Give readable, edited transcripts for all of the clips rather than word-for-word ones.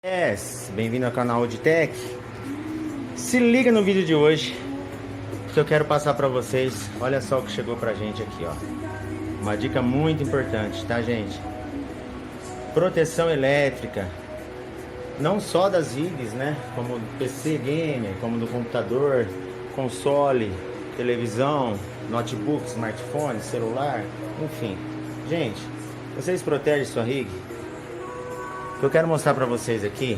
Bem-vindo ao canal Auditec. Se liga no vídeo de hoje que eu quero passar para vocês. Olha só o que chegou pra gente aqui, ó. Uma dica muito importante, tá, gente? Proteção elétrica, não só das rigs, né? Como do PC gamer, como do computador, console, televisão, notebook, smartphone, celular, enfim. Gente, vocês protegem sua rig? O que eu quero mostrar para vocês aqui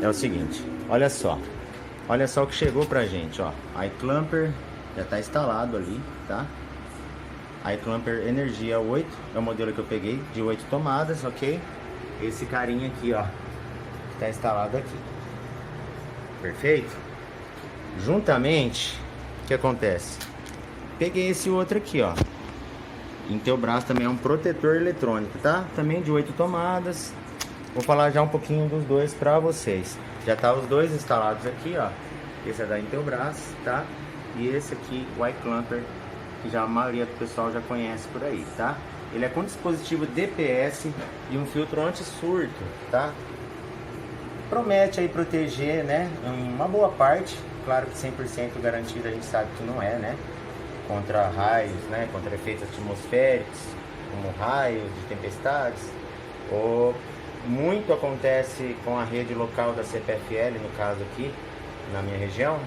é o seguinte, olha só o que chegou pra gente, ó. iClamper já tá instalado ali, tá? iClamper Energia 8 é o modelo que eu peguei, de 8 tomadas, ok? Esse carinha aqui, ó, que tá instalado aqui, perfeito? Juntamente, o que acontece? Peguei esse outro aqui, ó. Intelbras também é um protetor eletrônico, tá? Também de 8 tomadas. Vou falar já um pouquinho dos dois pra vocês. Já tá os dois instalados aqui, ó. Esse é da Intelbras, tá? E esse aqui, o iClamper, que já a maioria do pessoal já conhece por aí, tá? Ele é com dispositivo DPS e um filtro anti-surto, tá? Promete aí proteger, né? Uma boa parte. Claro que 100% garantido a gente sabe que não é, né? Contra raios, né? Contra efeitos atmosféricos, como raios de tempestades. Ou muito acontece com a rede local da CPFL, no caso aqui, na minha região.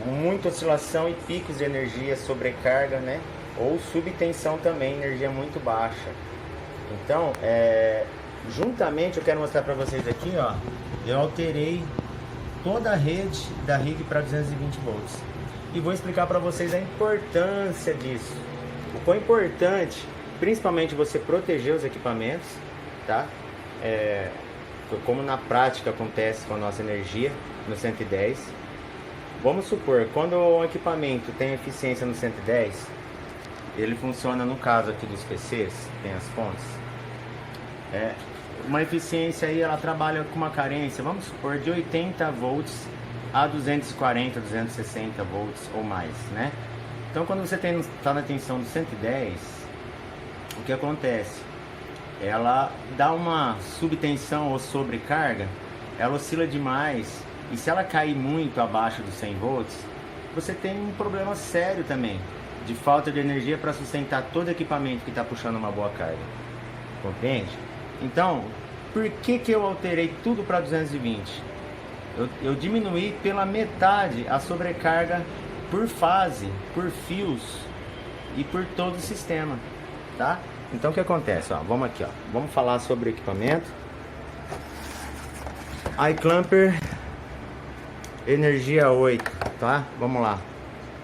Muita oscilação e picos de energia, sobrecarga, né? Ou subtensão também, energia muito baixa. Então, juntamente eu quero mostrar para vocês aqui, ó. Eu alterei toda a rede da rig para 220 volts. E vou explicar para vocês a importância disso. O quão importante, principalmente você proteger os equipamentos, tá? Como na prática acontece com a nossa energia no 110. Vamos supor, quando o equipamento tem eficiência no 110, ele funciona, no caso aqui dos PCs, tem as fontes. Uma eficiência aí, ela trabalha com uma carência, vamos supor, de 80 volts a 240, 260 volts ou mais, né? Então, quando você está na tensão do 110, o que acontece? Ela dá uma subtensão ou sobrecarga, ela oscila demais, e se ela cair muito abaixo dos 100 volts, você tem um problema sério também, de falta de energia para sustentar todo equipamento que está puxando uma boa carga, compreende? Então, por que eu alterei tudo para 220? Eu diminuí pela metade a sobrecarga por fase, por fios e por todo o sistema, tá? Então o que acontece, ó, vamos aqui, ó, vamos falar sobre o equipamento. iClamper Energia 8, tá? Vamos lá.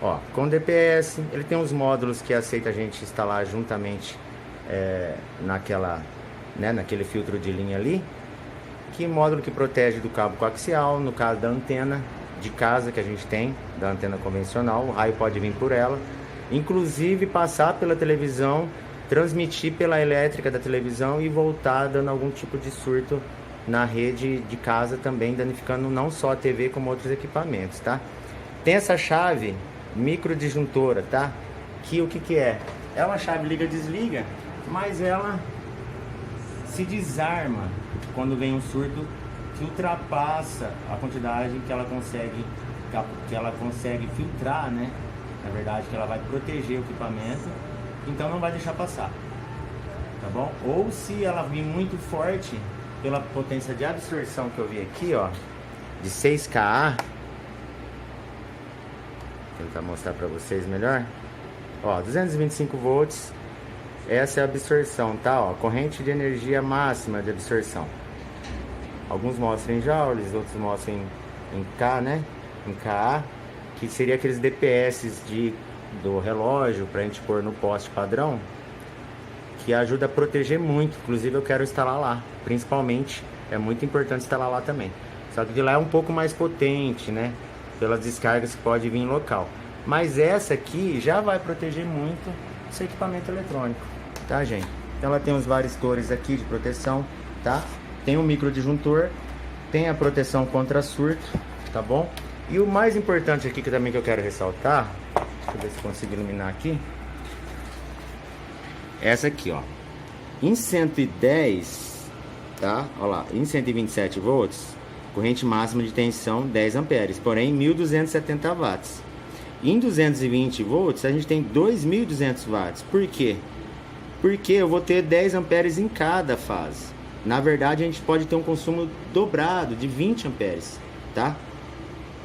Ó, com DPS, ele tem uns módulos que aceita a gente instalar juntamente naquele filtro de linha ali. Que módulo que protege do cabo coaxial, no caso da antena de casa que a gente tem, da antena convencional, o raio pode vir por ela, inclusive passar pela televisão, transmitir pela elétrica da televisão e voltar dando algum tipo de surto na rede de casa também, danificando não só a TV como outros equipamentos, tá? Tem essa chave micro disjuntora, tá? Que o que é? É uma chave liga-desliga, mas ela se desarma quando vem um surto que ultrapassa a quantidade que ela consegue filtrar, né? Na verdade, que ela vai proteger o equipamento, então não vai deixar passar, tá bom? Ou se ela vir muito forte, pela potência de absorção que eu vi aqui, ó, de 6 kA, vou tentar mostrar para vocês melhor. Ó, 225 volts. Essa é a absorção, tá? Ó, corrente de energia máxima de absorção. Alguns mostram em joules, outros mostram em K, né? Em kA, que seria aqueles DPS do relógio pra gente pôr no poste padrão, que ajuda a proteger muito. Inclusive eu quero instalar lá, principalmente, é muito importante instalar lá também. Só que de lá é um pouco mais potente, né? Pelas descargas que pode vir em local. Mas essa aqui já vai proteger muito o seu equipamento eletrônico, tá, gente? Então ela tem os vários cores aqui de proteção, tá? Tem um micro disjuntor, tem a proteção contra surto, tá bom? E o mais importante aqui que também que eu quero ressaltar, deixa eu ver se consigo iluminar aqui. Essa aqui, ó. Em 110, tá? Olha lá, em 127 volts, corrente máxima de tensão 10 amperes, porém 1.270 watts. Em 220 volts, a gente tem 2.200 watts. Por quê? Porque eu vou ter 10 amperes em cada fase. Na verdade, a gente pode ter um consumo dobrado de 20 amperes, tá?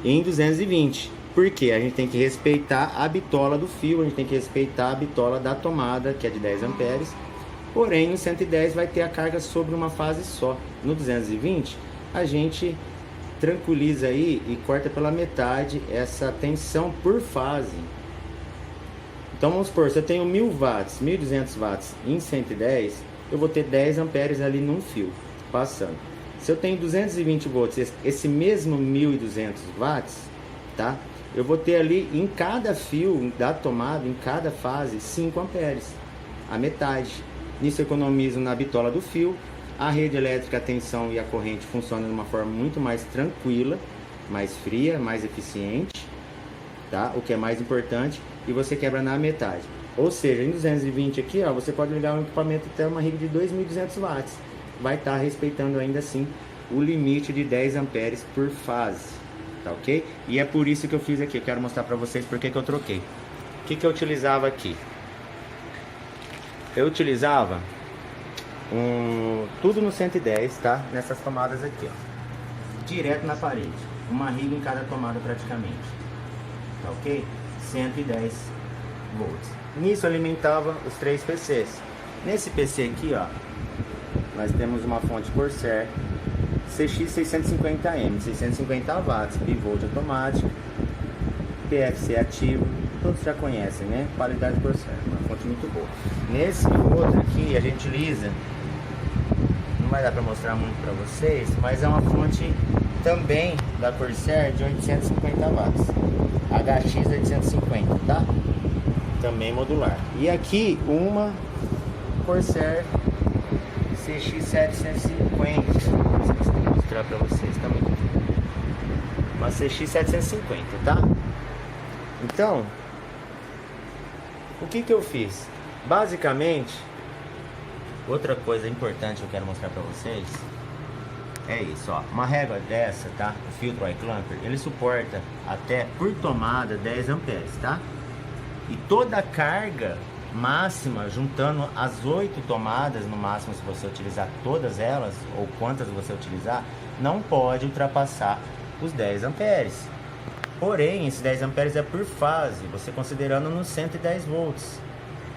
Em 220. Por quê? A gente tem que respeitar a bitola do fio, a gente tem que respeitar a bitola da tomada, que é de 10 amperes. Porém, no 110 vai ter a carga sobre uma fase só. No 220, a gente tranquiliza aí e corta pela metade essa tensão por fase. Então vamos supor, se eu tenho 1000 watts, 1200 watts em 110, eu vou ter 10 amperes ali num fio passando. Se eu tenho 220 volts, esse mesmo 1200 watts, tá? Eu vou ter ali em cada fio da tomada, em cada fase, 5 amperes, a metade. Nisso eu economizo na bitola do fio. A rede elétrica, a tensão e a corrente funcionam de uma forma muito mais tranquila, mais fria, mais eficiente, tá? O que é mais importante, e você quebra na metade. Ou seja, em 220 aqui, ó, você pode ligar um equipamento até uma rig de 2.200 watts. Vai estar respeitando ainda assim o limite de 10 amperes por fase, tá ok? E é por isso que eu fiz aqui. Eu quero mostrar para vocês porque que eu troquei. O que eu utilizava aqui? Eu utilizava tudo no 110, tá? Nessas tomadas aqui, ó, direto na parede, uma rig em cada tomada praticamente, tá ok? 110 volts. Nisso alimentava os 3 PCs. Nesse PC aqui, ó, nós temos uma fonte Corsair CX650M, 650 watts, bivolt automático, PFC ativo. Todos já conhecem, né? Qualidade Corsair, uma fonte muito boa. Nesse outro aqui a gente utiliza, não vai dar para mostrar muito para vocês, mas é uma fonte também da Corsair de 850 watts, HX 850, tá? Também modular. E aqui uma Corsair CX750, vou mostrar para vocês, tá muito bom. Uma CX750, tá? Então, o que eu fiz? Basicamente, outra coisa importante que eu quero mostrar para vocês é isso, ó. Uma régua dessa, tá? O filtro iClamper, ele suporta até por tomada 10 amperes, tá? E toda a carga máxima, juntando as 8 tomadas no máximo, se você utilizar todas elas, ou quantas você utilizar, não pode ultrapassar os 10 amperes. Porém, esses 10 amperes é por fase, você considerando nos 110 volts.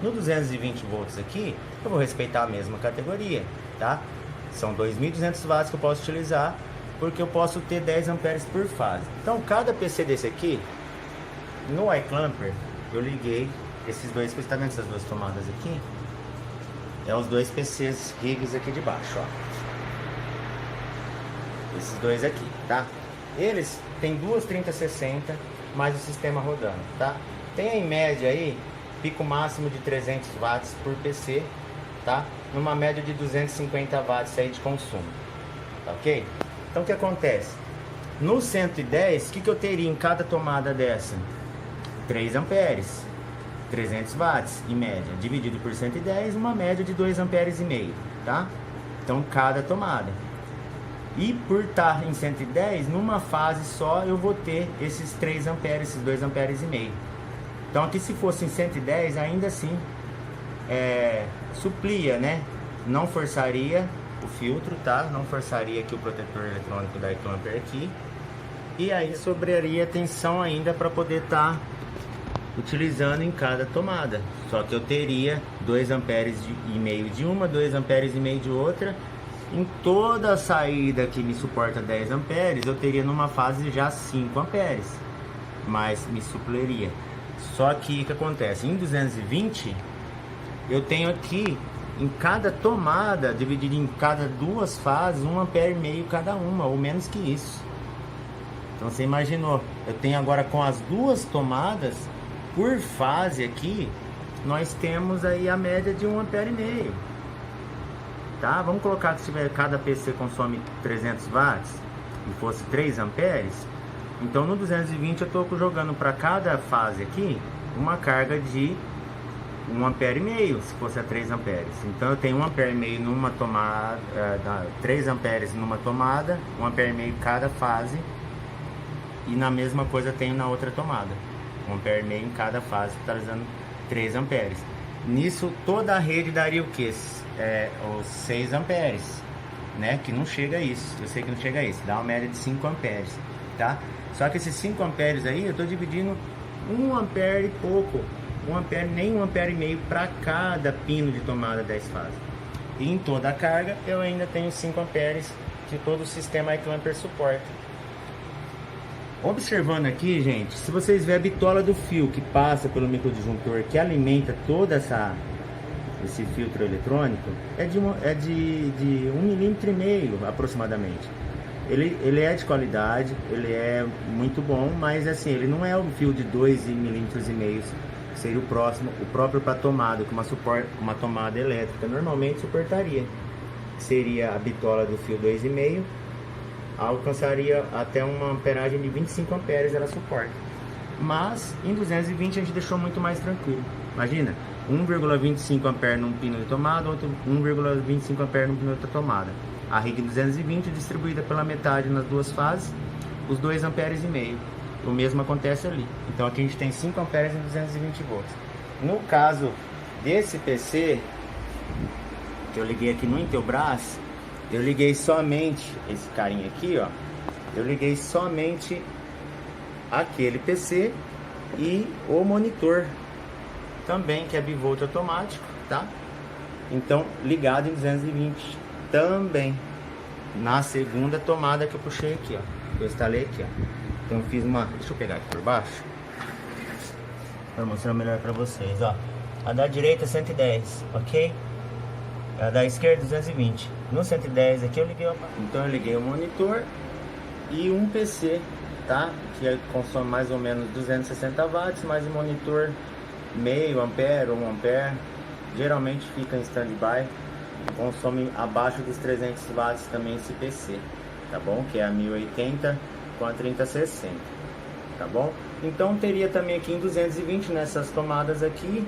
No 220 volts aqui, eu vou respeitar a mesma categoria, tá? São 2.200 watts que eu posso utilizar, porque eu posso ter 10 amperes por fase. Então, cada PC desse aqui, no iClamper, eu liguei esses dois, você tá vendo essas duas tomadas aqui? É os dois PCs rigs aqui de baixo, ó. Esses dois aqui, tá? Eles têm duas 3060 mais o sistema rodando, tá? Tem em média aí pico máximo de 300 watts por PC, tá? Numa média de 250 watts aí de consumo, tá ok? Então o que acontece? No 110, o que eu teria em cada tomada dessa? 3 amperes, 300 watts em média, dividido por 110, uma média de 2 amperes e meio, tá? Então cada tomada. E por estar em 110, numa fase só eu vou ter esses 3 amperes, esses 2 amperes e meio. Então aqui se fosse em 110, ainda assim suplia, né? Não forçaria o filtro, tá? Não forçaria aqui o protetor eletrônico da iClamper aqui. E aí sobraria tensão ainda para poder estar utilizando em cada tomada. Só que eu teria 2 amperes e meio de uma, 2 amperes e meio de outra. Em toda a saída que me suporta 10 amperes, eu teria numa fase já 5 amperes, mas me supleria. Só que o que acontece? Em 220, eu tenho aqui em cada tomada, dividido em cada 2 fases, 1 ampere e meio cada uma, ou menos que isso. Então você imaginou, eu tenho agora com as 2 tomadas por fase aqui, nós temos aí a média de 1 ampere e meio. Tá? Vamos colocar que se tiver, cada PC consome 300 watts e fosse 3 amperes, então no 220 eu estou jogando para cada fase aqui uma carga de 1,5 ampere se fosse a 3 amperes. Então eu tenho 1,5 ampere numa tomada, 3 amperes numa tomada, 1,5 ampere cada fase, e na mesma coisa tenho na outra tomada, 1,5 ampere em cada fase, totalizando 3 amperes. Nisso toda a rede daria o que? Os 6 amperes, né? Que não chega a isso, eu sei que não chega a isso, dá uma média de 5 amperes, tá? Só que esses 5 amperes aí eu tô dividindo 1 ampere e pouco, 1 ampere, nem 1,5 ampere para cada pino de tomada 10 fases. E em toda a carga eu ainda tenho 5 amperes que todo o sistema iClamper suporta. Observando aqui, gente, se vocês verem a bitola do fio que passa pelo microdisjuntor, que alimenta toda esse filtro eletrônico, é de 1,5 mm aproximadamente. Ele é de qualidade, ele é muito bom, mas assim, ele não é um fio de 2,5 mm, seria o próprio para tomada, que uma tomada elétrica normalmente suportaria. Seria a bitola do fio 2,5, alcançaria até uma amperagem de 25 amperes, ela suporta. Mas em 220 a gente deixou muito mais tranquilo. Imagina, 1,25 ampere num pino de tomada, outro 1,25 ampere num pino de outra tomada. A RIG 220 distribuída pela metade nas duas fases, os 2,5 amperes. O mesmo acontece ali. Então aqui a gente tem 5 amperes em 220 volts. No caso desse PC que eu liguei aqui no Intelbras, eu liguei somente esse carinha aqui, ó. Eu liguei somente aquele PC e o monitor também, que é bivolt automático, tá? Então ligado em 220 também na segunda tomada que eu puxei aqui, ó. Eu instalei aqui, ó. Então eu fiz uma, deixa eu pegar aqui por baixo para mostrar melhor para vocês, ó. A da direita 110, ok? A da esquerda 220. No 110 aqui eu liguei, então eu liguei o monitor e um PC, tá? Que consome mais ou menos 260 watts, mais o monitor meio ampere ou 1 ampere. Geralmente fica em standby, consome abaixo dos 300 watts também esse PC, tá bom? Que é a 1080 com a 3060, tá bom? Então teria também aqui em 220 nessas tomadas aqui,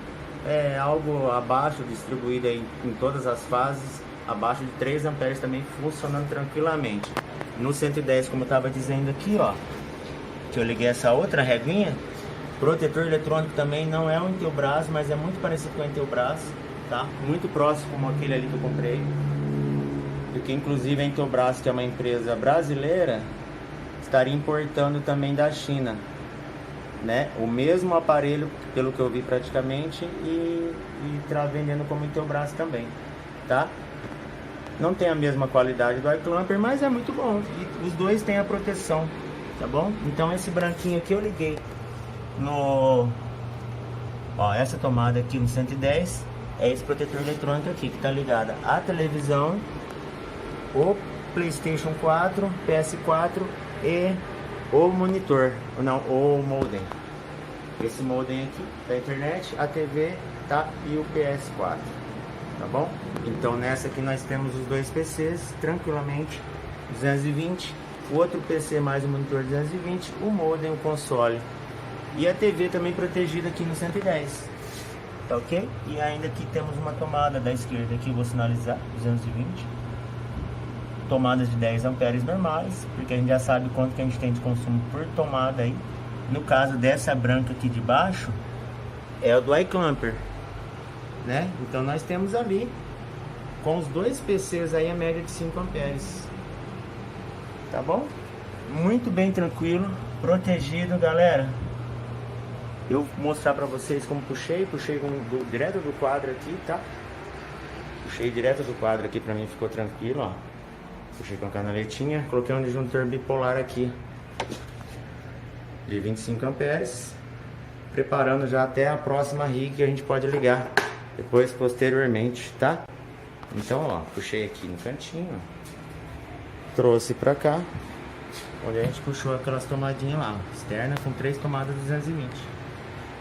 algo abaixo, distribuído aí em todas as fases, abaixo de 3 amperes também, funcionando tranquilamente. No 110, como eu estava dizendo aqui, ó, que eu liguei essa outra reguinha, protetor eletrônico também não é um Intelbras, mas é muito parecido com o Intelbras, tá? Muito próximo como aquele ali que eu comprei, porque inclusive a Intelbras, que é uma empresa brasileira, estaria importando também da China, né? O mesmo aparelho, pelo que eu vi praticamente, e tá vendendo como Intelbras também, tá? Não tem a mesma qualidade do iClamper, mas é muito bom, e os dois têm a proteção, tá bom? Então esse branquinho aqui eu liguei no, ó, essa tomada aqui no 110, é esse protetor eletrônico aqui que tá ligado à televisão, o PlayStation 4, PS4 e o monitor, não, o modem. Esse modem aqui da internet, a TV, tá? E o PS4, tá bom? Então nessa aqui nós temos os dois PCs tranquilamente, 220, o outro PC mais o monitor 220, o modem, o console e a TV também protegida aqui no 110, tá ok? E ainda aqui temos uma tomada da esquerda aqui, eu vou sinalizar, 220. Tomadas de 10 amperes normais, porque a gente já sabe quanto que a gente tem de consumo por tomada aí. No caso dessa branca aqui de baixo, é o do iClamper, né? Então nós temos ali, com os dois PCs aí, a média de 5 amperes. Tá bom? Muito bem tranquilo, protegido, galera. Eu vou mostrar pra vocês como puxei direto do quadro aqui, tá? Puxei direto do quadro aqui, pra mim ficou tranquilo, ó. Puxei com a canaletinha, coloquei um disjuntor bipolar aqui de 25 amperes, preparando já até a próxima RIG que a gente pode ligar depois, posteriormente, tá? Então, ó, puxei aqui no cantinho, trouxe pra cá, onde a gente puxou aquelas tomadinhas lá, externa, com 3 tomadas 220.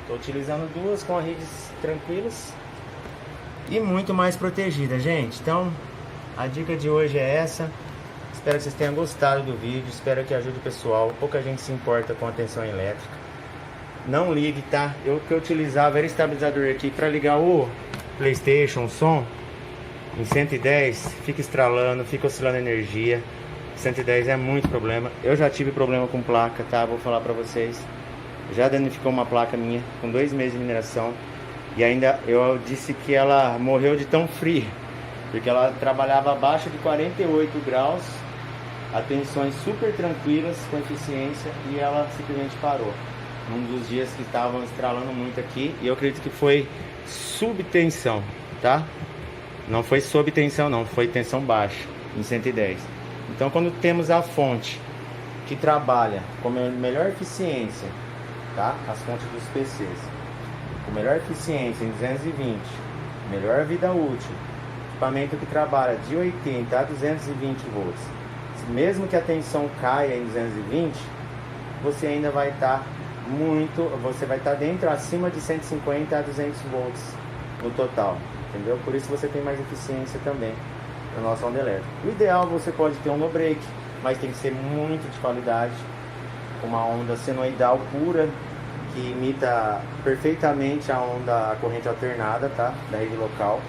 Tô utilizando duas com RIGs tranquilas e muito mais protegida, gente. Então, a dica de hoje é essa. Espero que vocês tenham gostado do vídeo. Espero que ajude o pessoal. Pouca gente se importa com a tensão elétrica. não ligue, tá? O que eu utilizava era estabilizador aqui para ligar o PlayStation, o som, em 110, fica estralando, fica oscilando energia. 110 é muito problema. Eu já tive problema com placa, tá? Vou falar pra vocês. Já danificou uma placa minha com 2 meses de mineração. E ainda eu disse que ela morreu de tão fria, porque ela trabalhava abaixo de 48 graus, a tensões super tranquilas, com eficiência, e ela simplesmente parou. Um dos dias que estavam estralando muito aqui, e eu acredito que foi subtensão, tá? Não foi sob tensão não, foi tensão baixa, em 110. Então quando temos a fonte que trabalha com melhor eficiência, tá? As fontes dos PCs, com melhor eficiência em 220, melhor vida útil, equipamento que trabalha de 80 a 220 volts, mesmo que a tensão caia em 220, você ainda vai estar você vai estar dentro, acima de 150 a 200 volts no total, entendeu? Por isso você tem mais eficiência também no nosso onda elétrica. O ideal, você pode ter um no break, mas tem que ser muito de qualidade, uma onda senoidal pura, que imita perfeitamente a corrente alternada, tá? Da rede local.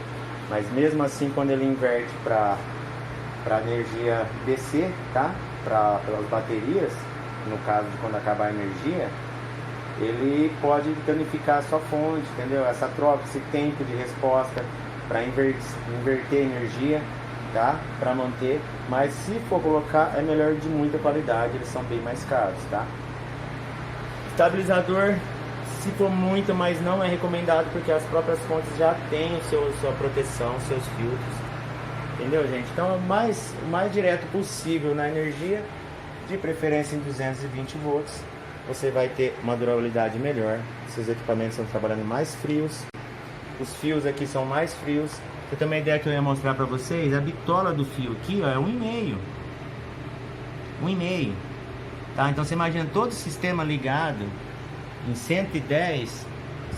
Mas mesmo assim, quando ele inverte para energia DC, tá? Pelas baterias, no caso de quando acabar a energia, ele pode danificar a sua fonte, entendeu? Essa troca, esse tempo de resposta para inverter energia, tá? Para manter. Mas se for colocar, é melhor de muita qualidade, eles são bem mais caros, tá? Estabilizador, se for muito, mas não é recomendado, porque as próprias fontes já têm sua proteção, seus filtros, entendeu, gente? Então, o mais direto possível na energia, de preferência em 220 volts, você vai ter uma durabilidade melhor. Seus equipamentos estão trabalhando mais frios, os fios aqui são mais frios. Eu tenho uma ideia que eu ia mostrar para vocês, a bitola do fio aqui, ó, é 1,5, tá? Então você imagina todo o sistema ligado em 110,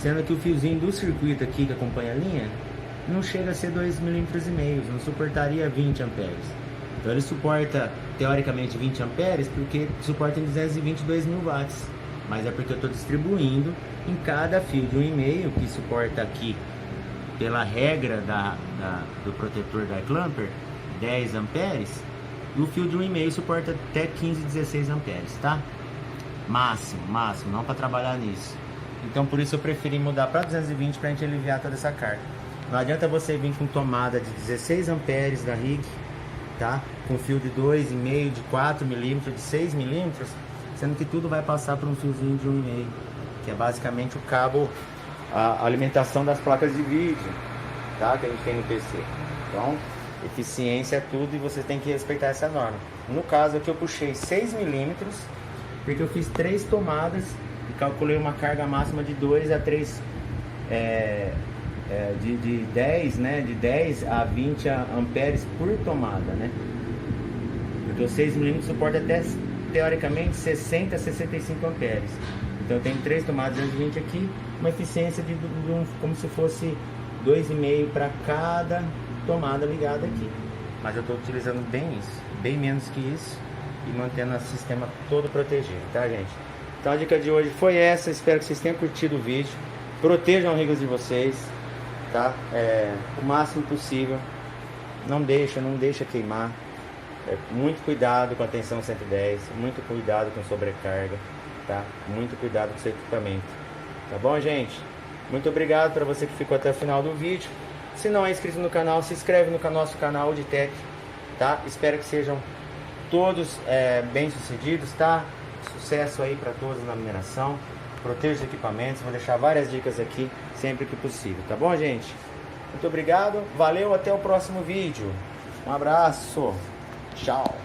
sendo que o fiozinho do circuito aqui que acompanha a linha não chega a ser 2,5 mm, não suportaria 20 amperes. Então ele suporta teoricamente 20 amperes porque suporta em 222 mil watts, mas é porque eu estou distribuindo em cada fio de 1,5, que suporta aqui, pela regra do protetor da Clamper, 10 amperes, e o fio de 1,5 suporta até 15, 16 amperes, tá? Máximo, não para trabalhar nisso. Então por isso eu preferi mudar para 220 para a gente aliviar toda essa carga. Não adianta você vir com tomada de 16 amperes da RIG, tá? Com fio de 2,5, de 4 milímetros, de 6 milímetros, sendo que tudo vai passar por um fiozinho de 1,5, que é basicamente o cabo, a alimentação das placas de vídeo, tá? Que a gente tem no PC. Então, eficiência é tudo e você tem que respeitar essa norma. No caso aqui eu puxei 6 milímetros, porque eu fiz 3 tomadas e calculei uma carga máxima de 2 a 3, de 10, né? De 10 a 20 amperes por tomada, né? Porque o 6 milímetros suporta até, teoricamente, 60 a 65 amperes. Então eu tenho 3 tomadas 220 aqui, uma eficiência de como se fosse 2,5 para cada tomada ligada aqui. Mas eu estou utilizando bem isso, bem menos que isso, e mantendo o sistema todo protegido, tá, gente? Então a dica de hoje foi essa, espero que vocês tenham curtido o vídeo. Protejam as rigas de vocês, tá? O máximo possível. Não deixa queimar. Muito cuidado com a tensão 110, muito cuidado com sobrecarga, tá? Muito cuidado com o seu equipamento, tá bom, gente? Muito obrigado para você que ficou até o final do vídeo. Se não é inscrito no canal, se inscreve no nosso canal Auditec, tá? Espero que sejam todos bem sucedidos, tá? Sucesso aí para todos na mineração. Proteja os equipamentos, vou deixar várias dicas aqui sempre que possível, tá bom, gente? Muito obrigado, valeu, até o próximo vídeo. Um abraço, tchau.